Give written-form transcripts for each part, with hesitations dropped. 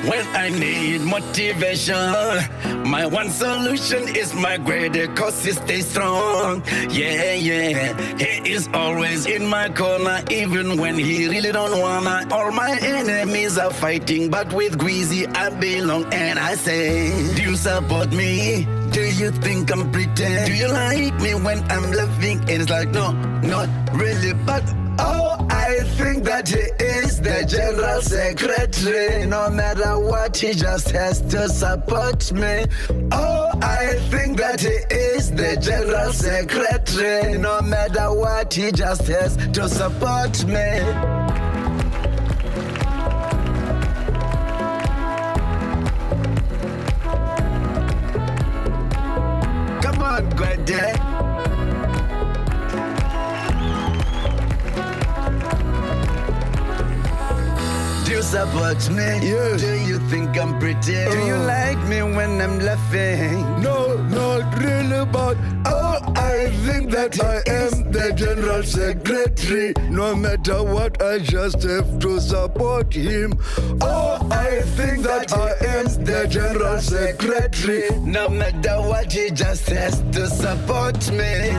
when I need motivation. My one solution is my greater cause he stays strong. Yeah, yeah, he is always in my corner, even when he really don't wanna. All my enemies are fighting, but with Greasy I belong. And I say, do you support me? Do you think I'm pretend? Do you like me when I'm laughing? And it's like, no, not really, but oh, I think that he is the general secretary. No matter what, he just has to support me. Oh, I think that he is the general secretary. No matter what, he just has to support me. Come on, Gwede. Do you support me? Yes. Do you think I'm pretty? Do you like me when I'm laughing? No, not really, but oh, I think that I am the general secretary. No matter what, I just have to support him. Oh, I think that I am the general secretary. No matter what, he just has to support me.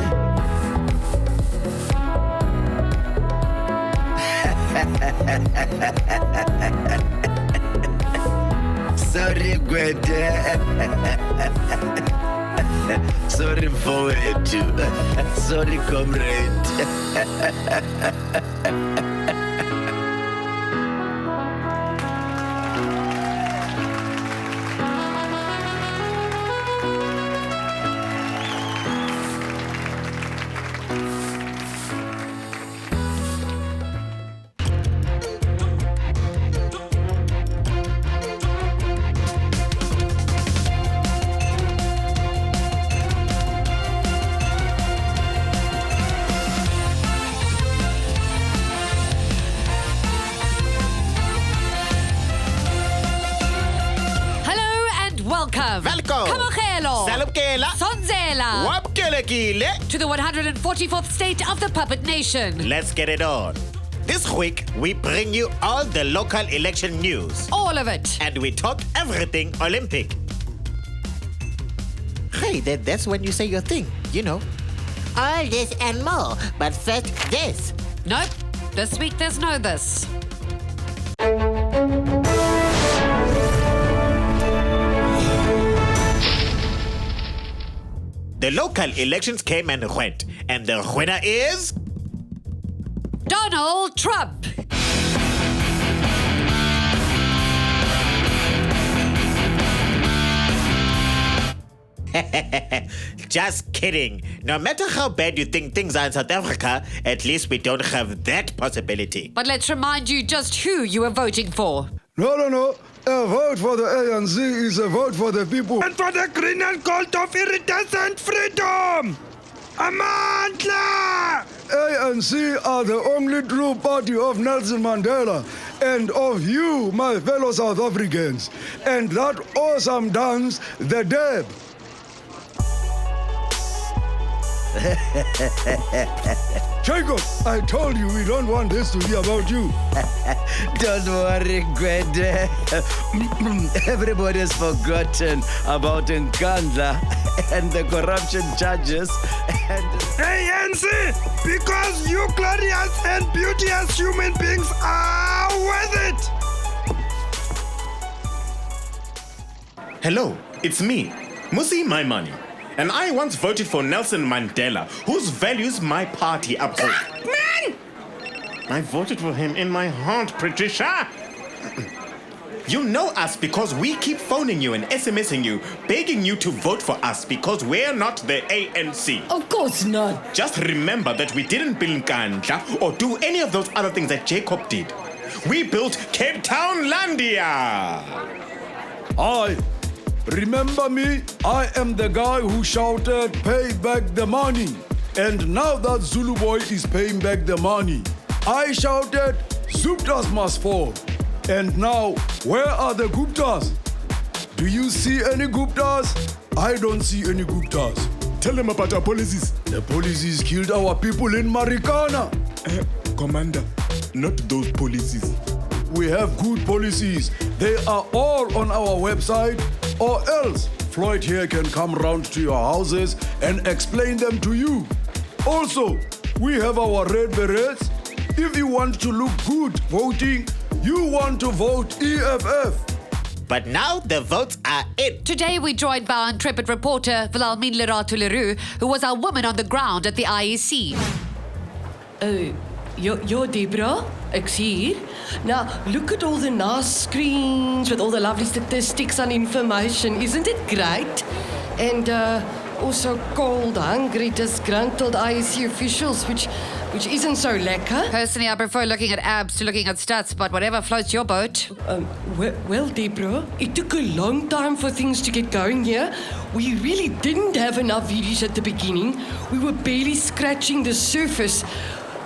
Sorry, Gwede. Sorry for it too. Sorry, comrade. Welcome. Kamogelo. Salukela. Sonzela. Wapkelekile. To the 144th state of the Puppet Nation. Let's get it on. This week, we bring you all the local election news. All of it. And we talk everything Olympic. Hey, that's when you say your thing, you know. All this and more, but first this. Nope. This week there's no this. The local elections came and went, and the winner is Donald Trump. Just kidding. No matter how bad you think things are in South Africa, at least we don't have that possibility. But let's remind you just who you were voting for. No. A vote for the ANC is a vote for the people. And for the green and gold of iridescent freedom! Amandla! ANC are the only true party of Nelson Mandela and of you, my fellow South Africans. And that awesome dance, the dab. Jacob, I told you we don't want this to be about you. Don't worry, Gwede. Everybody has forgotten about Nkandla and the corruption charges. Hey, ANC, because you glorious and beauteous human beings are worth it! Hello, it's me, Mmusi Maimane. And I once voted for Nelson Mandela, whose values my party uphold. Man! I voted for him in my heart, Patricia. You know us because we keep phoning you and SMSing you, begging you to vote for us because we're not the ANC. Of course not. Just remember that we didn't build Nkandla or do any of those other things that Jacob did. We built Cape Town Landia. Remember me? I am the guy who shouted, pay back the money. And now that Zulu boy is paying back the money. I shouted, Zuptas must fall. And now, where are the Guptas? Do you see any Guptas? I don't see any Guptas. Tell them about our policies. The policies killed our people in Marikana. Commander, not those policies. we have good policies. They are all on our website, or else Floyd here can come round to your houses and explain them to you. Also, we have our red berets. If you want to look good voting, you want to vote EFF. But now the votes are in. Today we joined by our intrepid reporter, Wilhelmine Lerato Leroux, who was our woman on the ground at the IEC. You're Deborah? Ek's hier. Now, look at all the nice screens with all the lovely statistics and information. Isn't it great? And also cold, hungry, disgruntled IEC officials, which isn't so lekker. Personally, I prefer looking at abs to looking at stats, but whatever floats your boat. Well, Deborah, it took a long time for things to get going here. We really didn't have enough videos at the beginning. We were barely scratching the surface.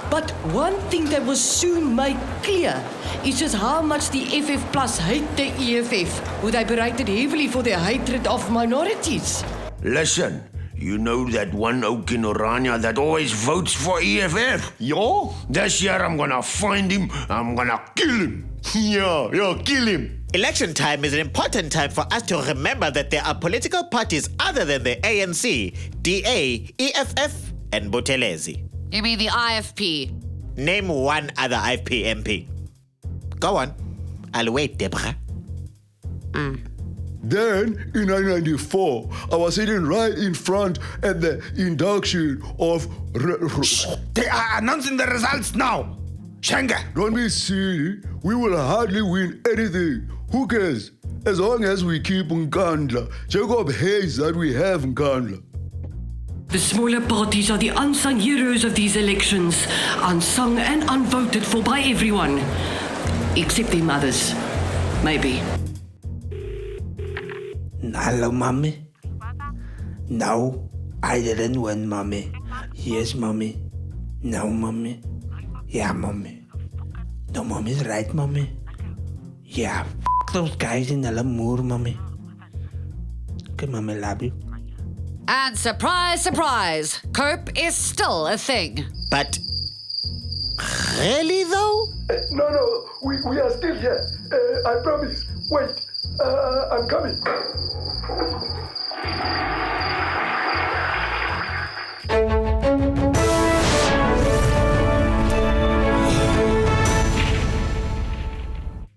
But one thing that was soon made clear is just how much the FF Plus hate the EFF, who they berated heavily for their hatred of minorities. Listen, you know that one oak in Orania that always votes for EFF? Yeah? This year I'm gonna find him, I'm gonna kill him. Yeah, kill him. Election time is an important time for us to remember that there are political parties other than the ANC, DA, EFF, and Buthelezi. You mean the IFP? Name one other IFP MP. Go on. I'll wait, Deborah. Then, in 1994, I was sitting right in front at the induction of... They are announcing the results now. Shanga. Don't be silly. We will hardly win anything. Who cares? As long as we keep Nkandla. Jacob hates that we have Nkandla. The smaller parties are the unsung heroes of these elections, unsung and unvoted for by everyone. Except their mothers. Maybe. Hello, Mommy. No, I didn't win, Mommy. Yes, Mommy. No, Mommy. Yeah, Mommy. No, Mommy's right, Mommy. Yeah, those guys in the Lamour, Mommy. Okay, Mommy, love you. And surprise, surprise, cope is still a thing. But really though? No, we are still here. I promise. Wait, I'm coming.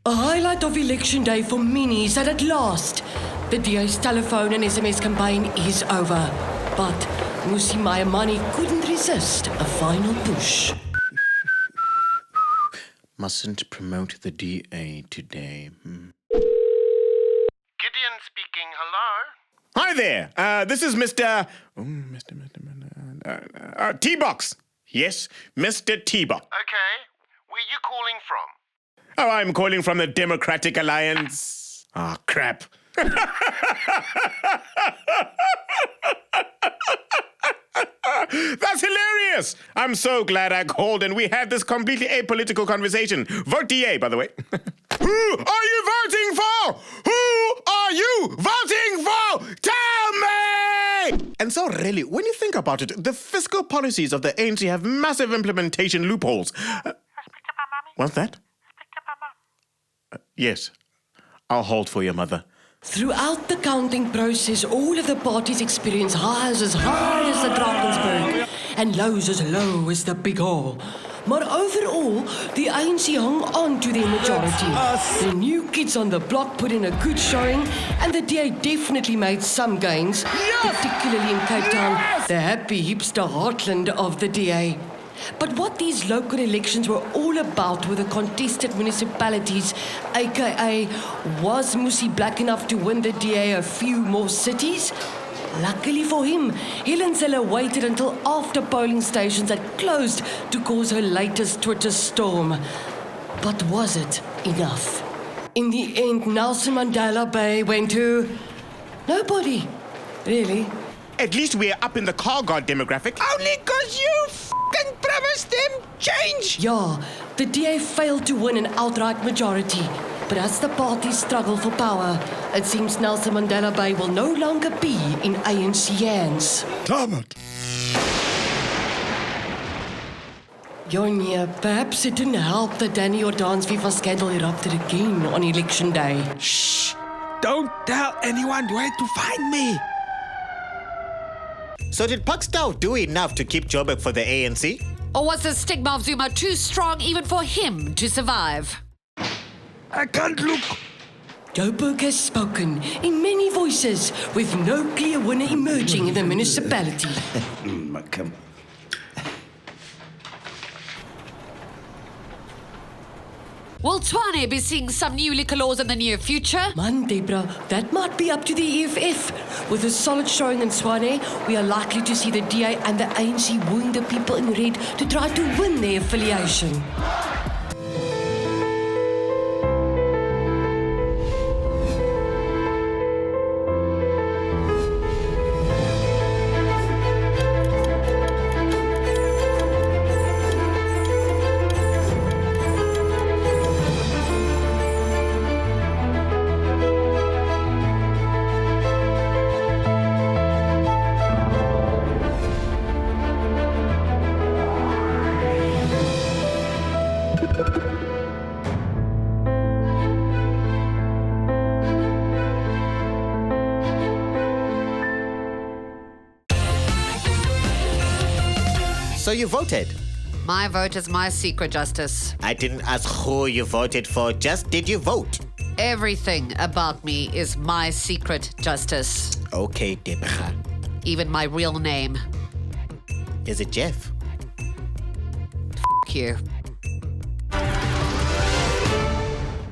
A highlight of election day for many is that at last, the DA's telephone and SMS campaign is over. But Mmusi Maimane couldn't resist a final push. Mustn't promote the DA today. Gideon speaking. Hello? Hi there. This is Mr. T-Box. Yes, Mr. T-Box. Okay. Where you calling from? Oh, I'm calling from the Democratic Alliance. Ah, crap. That's hilarious. I'm so glad I called and we had this completely apolitical conversation. Vote DA, by the way. Who are you voting for? Who are you voting for? Tell me! And so really, when you think about it, the fiscal policies of the ANC have massive implementation loopholes. What's that? Yes. I'll hold for your mother. Throughout the counting process, all of the parties experience highs as high as the Drakensberg and lows as low as the Big Hole. But overall, the ANC hung on to their majority. The new kids on the block put in a good showing, and the DA definitely made some gains, particularly in Cape Town, the happy hipster heartland of the DA. But what these local elections were all about were the contested municipalities, aka, was Mmusi black enough to win the DA a few more cities? Luckily for him, Helen Zeller waited until after polling stations had closed to cause her latest Twitter storm. But was it enough? In the end, Nelson Mandela Bay went to nobody, really. At least we're up in the car guard demographic. Only 'cause you f***ing promised them change. Yeah, the DA failed to win an outright majority. But as the parties struggle for power, it seems Nelson Mandela Bay will no longer be in ANC hands. Damn it. Jonia, perhaps it didn't help that Danny Jordaan's FIFA scandal erupted again on election day. Shh! Don't tell anyone where to find me. So did Pakstow do enough to keep Joburg for the ANC? Or was the stigma of Zuma too strong even for him to survive? I can't look. Joburg has spoken in many voices, with no clear winner emerging in the municipality. Will Tshwane be seeing some new liquor laws in the near future? Man, Deborah, that might be up to the EFF. With a solid showing in Tshwane, we are likely to see the DA and the ANC wooing the people in red to try to win their affiliation. So you voted? My vote is my secret, Justice. I didn't ask who you voted for, just did you vote? Everything about me is my secret, Justice. Okay, Deborah. Even my real name. Is it Jeff? F you.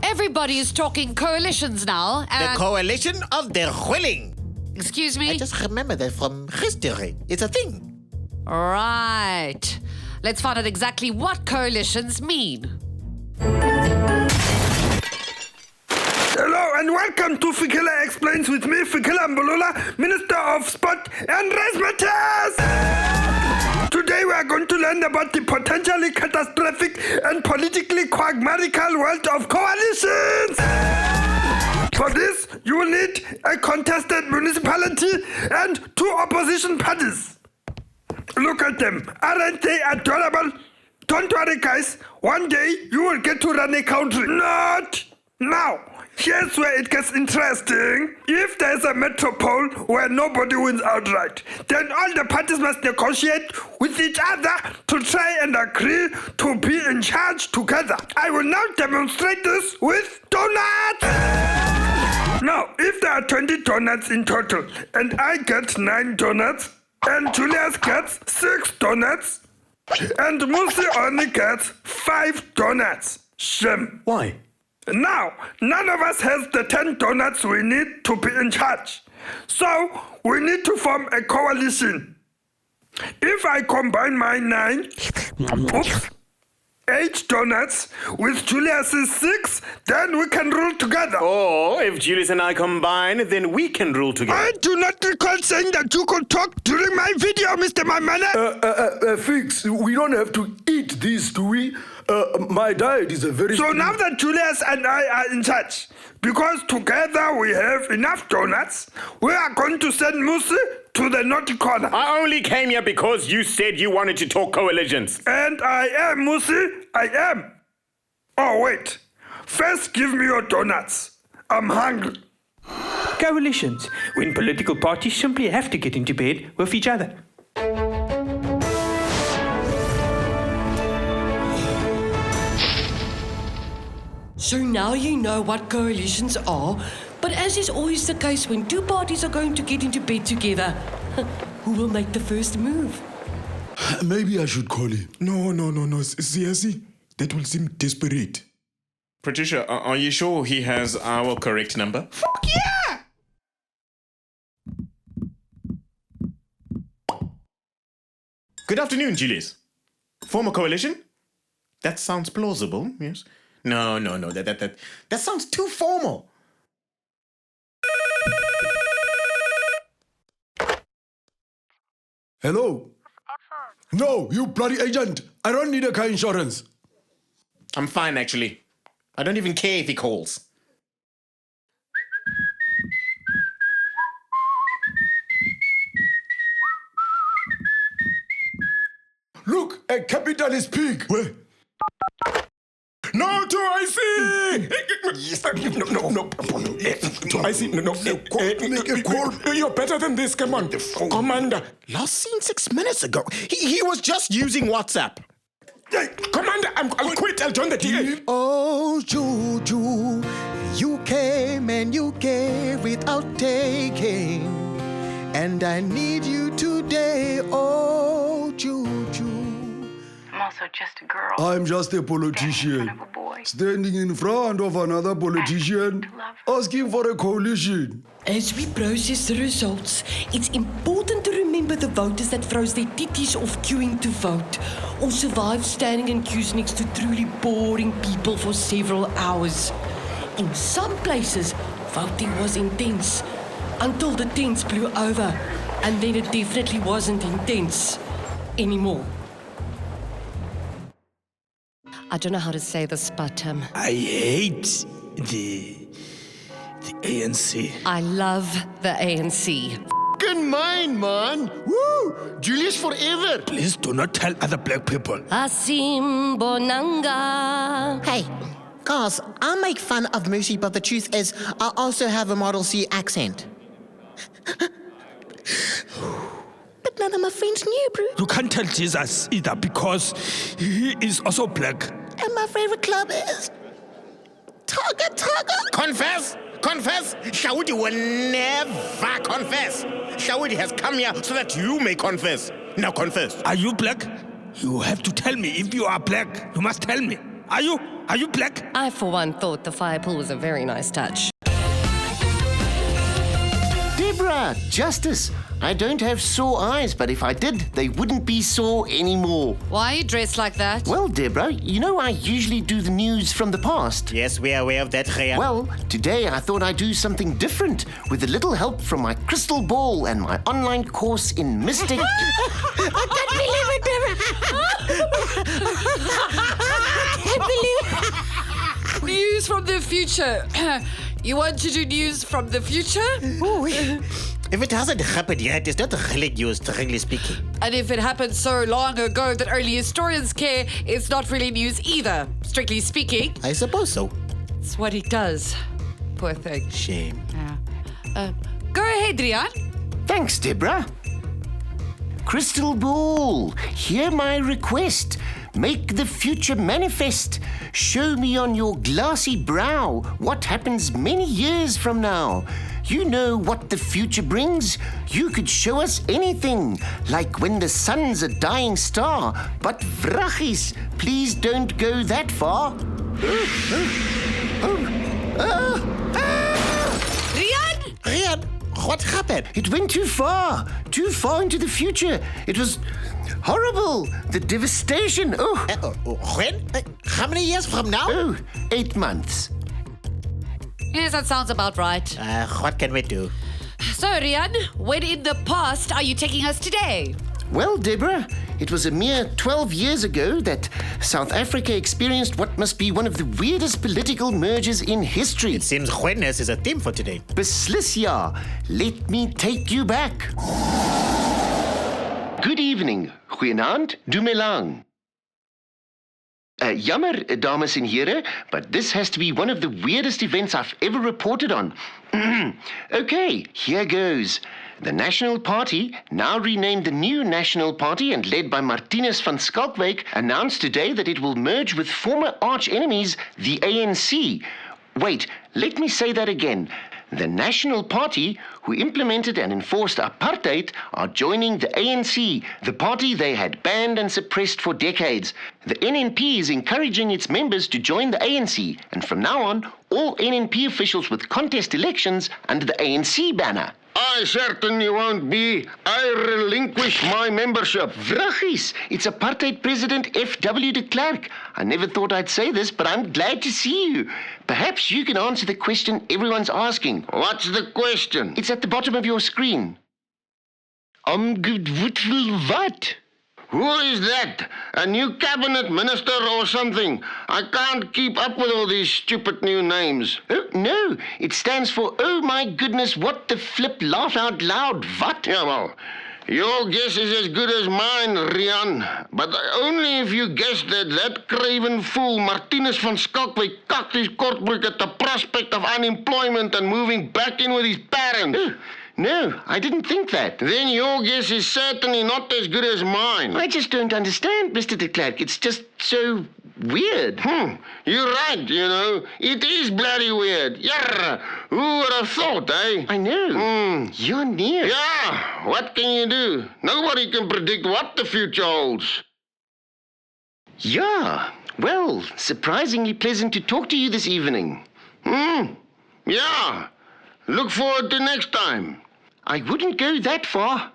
Everybody is talking coalitions now, The and... coalition of the willing. Excuse me? I just remember that from history. It's a thing. Right. Let's find out exactly what coalitions mean. Hello and welcome to Fikile Explains with me, Fikile Mbalula, Minister of Sport and Race Matters. Today we are going to learn about the potentially catastrophic and politically quagmarical world of coalitions. For this, you will need a contested municipality and 2 opposition parties. Look at them. Aren't they adorable? Don't worry, guys. One day you will get to run a country. Not now. Here's where it gets interesting. If there's a metropole where nobody wins outright, then all the parties must negotiate with each other to try and agree to be in charge together. I will now demonstrate this with donuts. Now, if there are 20 donuts in total, and I get 9 donuts, and Julius gets 6 donuts, and Mmusi only gets 5 donuts. Shame. Why? Now, none of us has the 10 donuts we need to be in charge. So, we need to form a coalition. If I combine my 8 donuts with Julius's 6, then we can rule together. Or if Julius and I combine, then we can rule together. I do not recall saying that you could talk during my video, Mr. Maimane. Fix, we don't have to eat these, do we? My diet is a very... So now that Julius and I are in charge, because together we have enough donuts, we are going to send Mmusi to the naughty corner. I only came here because you said you wanted to talk coalitions. And I am, Mmusi, I am. Oh, wait. First, give me your donuts. I'm hungry. Coalitions, when political parties simply have to get into bed with each other. So now you know what coalitions are, but as is always the case when 2 parties are going to get into bed together, who will make the first move? Maybe I should call him. No. Seriously? That will seem desperate. Patricia, are you sure he has our correct number? Fuck yeah! Good afternoon, Julius. Form a coalition? That sounds plausible, yes. No, that sounds too formal. Hello? No, you bloody agent. I don't need a car insurance. I'm fine, actually. I don't even care if he calls. Look, a capital capitalist pig. Where? No, to IC! No. To IC, no. Make a call. You're better than this, come on. Commander, Last seen 6 minutes ago. He was just using WhatsApp. Commander, I'll quit. I'll join the TA. Oh, Juju, you came and you gave without taking. And I need you today, oh, Juju. I'm also just a girl. I'm just a politician. Standing in front of another politician, asking for a coalition. As we process the results, it's important to remember the voters that froze their titties off queuing to vote or survived standing in queues next to truly boring people for several hours. In some places, voting was intense until the tents blew over, and then it definitely wasn't intense anymore. I don't know how to say this, but I hate the ANC. I love the ANC. Good mine, man. Woo! Julius forever. Please do not tell other black people. Asim Bonanga. Hey, guys, I make fun of Mmusi, but the truth is, I also have a Model C accent. But none of my friends knew, bro. You can't tell Jesus either because he is also black. And my favorite club is... Target. Confess! Shaudi will never confess. Shaudi has come here so that you may confess. Now confess. Are you black? You have to tell me if you are black. You must tell me. Are you black? I, for one, thought the fire pool was a very nice touch. Deborah, justice. I don't have sore eyes, but if I did, they wouldn't be sore anymore. Why are you dressed like that? Well, Deborah, you know I usually do the news from the past. Yes, we are aware of that, Rhea. Well, today I thought I'd do something different with a little help from my crystal ball and my online course in mystic. I can't believe it, Deborah. I can't believe it. News from the future. You want to do news from the future? Ooh, if it hasn't happened yet, it's not really news, really speaking. And if it happened so long ago that only historians care, it's not really news either, strictly speaking. I suppose so. It's what he does. Poor thing. Shame. Yeah. Go ahead, Rian. Thanks, Deborah. Crystal ball, hear my request. Make the future manifest. Show me on your glassy brow what happens many years from now. You know what the future brings. You could show us anything, like when the sun's a dying star. But vrachis, please don't go that far. Rian, what happened? It went too far into the future. It was horrible. The devastation. When? How many years from now? 8 months. Yes, that sounds about right. What can we do? So, Rian, when in the past are you taking us today? Well, Deborah, it was a mere 12 years ago that South Africa experienced what must be one of the weirdest political mergers in history. It seems Juenes is a theme for today. Beslis ja. Let me take you back. Good evening. Goeienaand. Doe me lang. Jammer, dames en heren, but this has to be one of the weirdest events I've ever reported on. Okay, here goes. The National Party, now renamed the New National Party and led by Martinus van Schalkwyk, announced today that it will merge with former arch-enemies, the ANC. Wait, let me say that again. The National Party, who implemented and enforced apartheid, are joining the ANC, the party they had banned and suppressed for decades. The NNP is encouraging its members to join the ANC, and from now on, all NNP officials with contest elections under the ANC banner. I certainly won't be. I relinquish my membership. Vrachis, it's apartheid President F.W. de Klerk. I never thought I'd say this, but I'm glad to see you. Perhaps you can answer the question everyone's asking. What's the question? It's at the bottom of your screen. What? Who is that? A new cabinet minister or something? I can't keep up with all these stupid new names. Oh, no. It stands for, oh my goodness, what the flip, laugh out loud, what? Yeah, well, Your guess is as good as mine, Rian. But only if you guess that craven fool Martinez van Skalkwyk cocked his kortbroek at the prospect of unemployment and moving back in with his parents. No, I didn't think that. Then your guess is certainly not as good as mine. I just don't understand, Mr. de Klerk. It's just so weird. You're right, you know. It is bloody weird. Yarra. Who would have thought, eh? I know. You're near. Yeah, what can you do? Nobody can predict what the future holds. Yeah. Well, surprisingly pleasant to talk to you this evening. Yeah. Look forward to next time. I wouldn't go that far.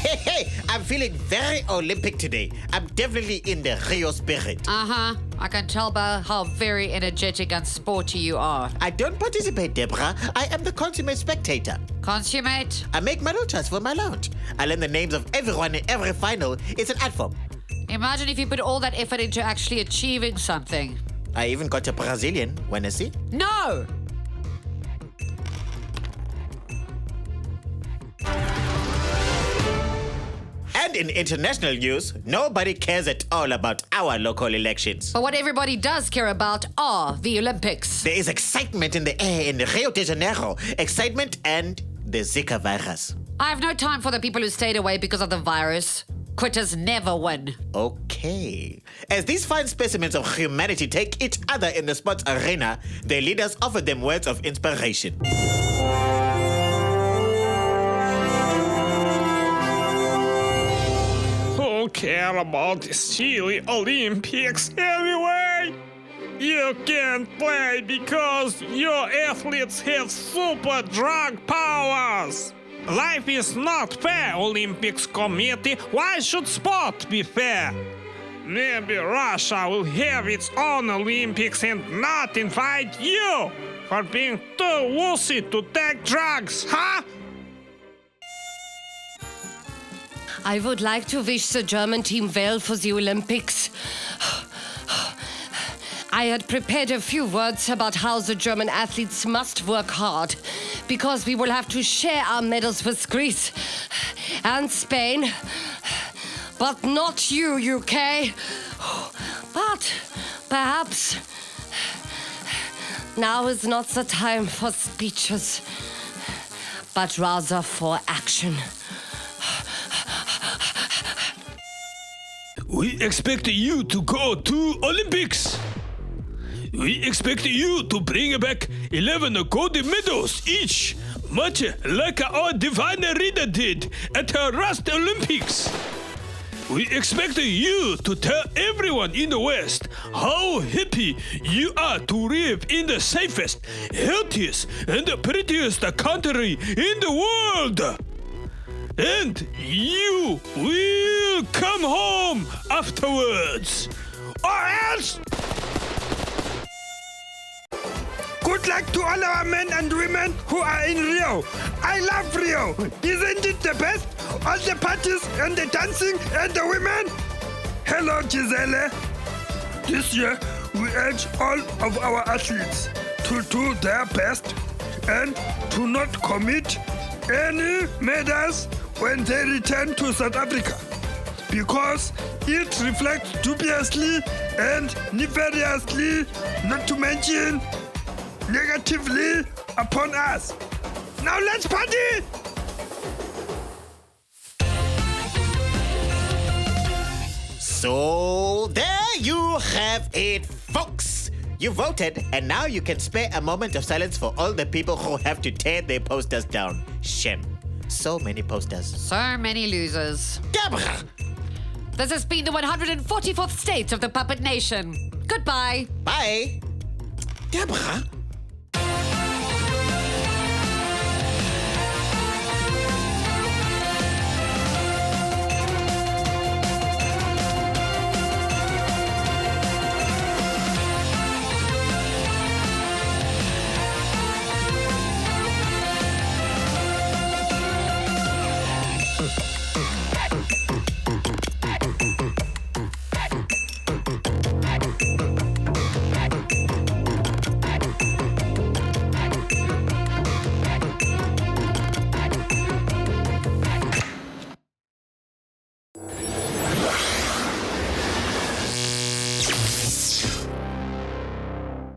Hey, I'm feeling very Olympic today. I'm definitely in the Rio spirit. I can tell by how very energetic and sporty you are. I don't participate, Deborah. I am the consummate spectator. Consummate? I make medal charts for my lounge. I learn the names of everyone in every final. It's an art form. Imagine if you put all that effort into actually achieving something. I even got a Brazilian, wanna see? No! And in international news, nobody cares at all about our local elections. But what everybody does care about are the Olympics. There is excitement in the air in Rio de Janeiro. Excitement and the Zika virus. I have no time for the people who stayed away because of the virus. Quitters never win. Okay. As these fine specimens of humanity take each other in the sports arena, their leaders offer them words of inspiration. Who care about the silly Olympics anyway? You can't play because your athletes have super drug powers. Life is not fair, Olympics committee. Why should sport be fair? Maybe Russia will have its own Olympics and not invite you for being too wussy to take drugs, huh? I would like to wish the German team well for the Olympics. I had prepared a few words about how the German athletes must work hard because we will have to share our medals with Greece and Spain, but not you, UK. But perhaps now is not the time for speeches, but rather for action. We expect you to go to Olympics. We expect you to bring back 11 gold medals each, much like our divine reader did at her last Olympics. We expect you to tell everyone in the West how happy you are to live in the safest, healthiest, and prettiest country in the world. And you will come home afterwards, or else... Good luck to all our men and women who are in Rio. I love Rio. Isn't it the best? All the parties and the dancing and the women. Hello, Gisele. This year, we urge all of our athletes to do their best and to not commit any murders when they return to South Africa, because it reflects dubiously and nefariously, not to mention negatively, upon us. Now let's party! So there you have it, folks. You voted, and now you can spare a moment of silence for all the people who have to tear their posters down. Shame. So many posters. So many losers. Deborah! This has been the 144th state of the Puppet Nation. Goodbye. Bye. Deborah?